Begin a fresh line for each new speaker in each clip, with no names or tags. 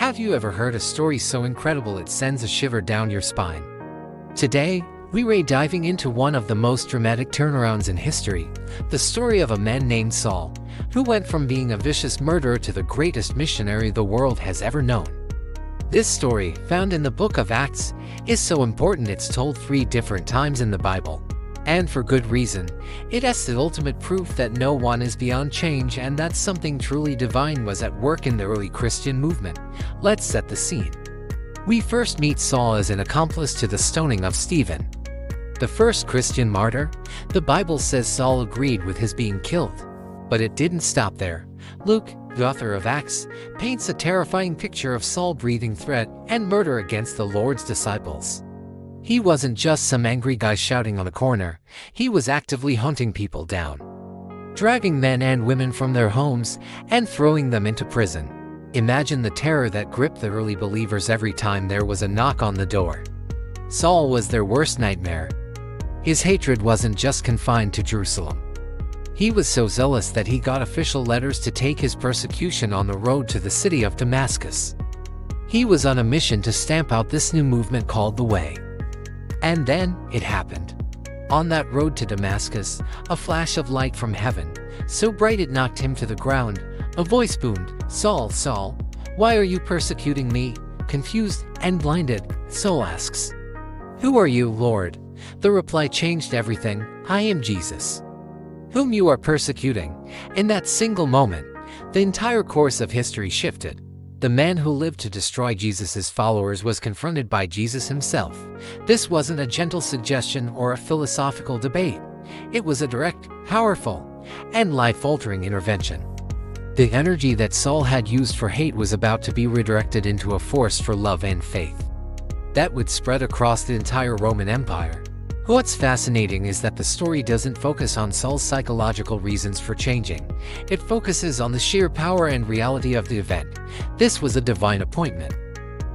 Have you ever heard a story so incredible it sends a shiver down your spine? Today, we're diving into one of the most dramatic turnarounds in history, the story of a man named Saul, who went from being a vicious murderer to the greatest missionary the world has ever known. This story, found in the book of Acts, is so important it's told 3 different times in the Bible. And for good reason. It has the ultimate proof that no one is beyond change and that something truly divine was at work in the early Christian movement. Let's set the scene. We first meet Saul as an accomplice to the stoning of Stephen, the first Christian martyr. The Bible says Saul agreed with his being killed. But it didn't stop there. Luke, the author of Acts, paints a terrifying picture of Saul breathing threat and murder against the Lord's disciples. He wasn't just some angry guy shouting on a corner, he was actively hunting people down, dragging men and women from their homes and throwing them into prison. Imagine the terror that gripped the early believers every time there was a knock on the door. Saul was their worst nightmare. His hatred wasn't just confined to Jerusalem. He was so zealous that he got official letters to take his persecution on the road to the city of Damascus. He was on a mission to stamp out this new movement called the Way. And then, it happened. On that road to Damascus, a flash of light from heaven, so bright it knocked him to the ground. A voice boomed, "Saul, Saul, why are you persecuting me?" Confused and blinded, Saul asks, "Who are you, Lord?" The reply changed everything. "I am Jesus, whom you are persecuting." In that single moment, the entire course of history shifted. The man who lived to destroy Jesus' followers was confronted by Jesus himself. This wasn't a gentle suggestion or a philosophical debate. It was a direct, powerful, and life-altering intervention. The energy that Saul had used for hate was about to be redirected into a force for love and faith that would spread across the entire Roman Empire. What's fascinating is that the story doesn't focus on Saul's psychological reasons for changing. It focuses on the sheer power and reality of the event. This was a divine appointment.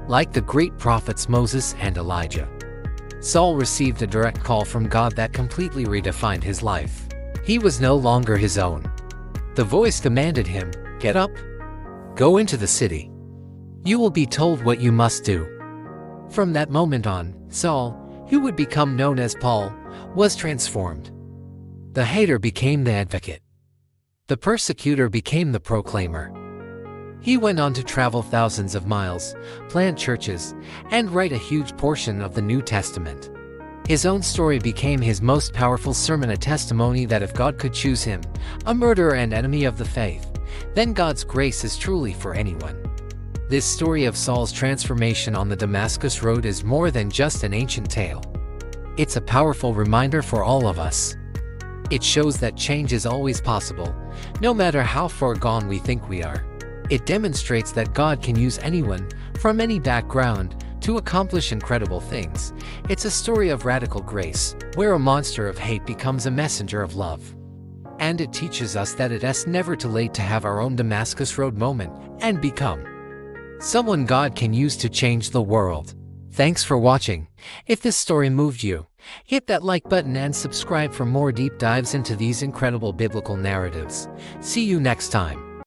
Like the great prophets Moses and Elijah, Saul received a direct call from God that completely redefined his life. He was no longer his own. The voice commanded him, "Get up, go into the city. You will be told what you must do." From that moment on, Saul, who would become known as Paul, was transformed. The hater became the advocate. The persecutor became the proclaimer. He went on to travel thousands of miles, plant churches, and write a huge portion of the New Testament. His own story became his most powerful sermon, a testimony that if God could choose him, a murderer and enemy of the faith, then God's grace is truly for anyone. This story of Saul's transformation on the Damascus Road is more than just an ancient tale. It's a powerful reminder for all of us. It shows that change is always possible, no matter how far gone we think we are. It demonstrates that God can use anyone, from any background, to accomplish incredible things. It's a story of radical grace, where a monster of hate becomes a messenger of love. And it teaches us that it's never too late to have our own Damascus Road moment and become someone God can use to change the world. Thanks for watching. If this story moved you, hit that like button and subscribe for more deep dives into these incredible biblical narratives. See you next time.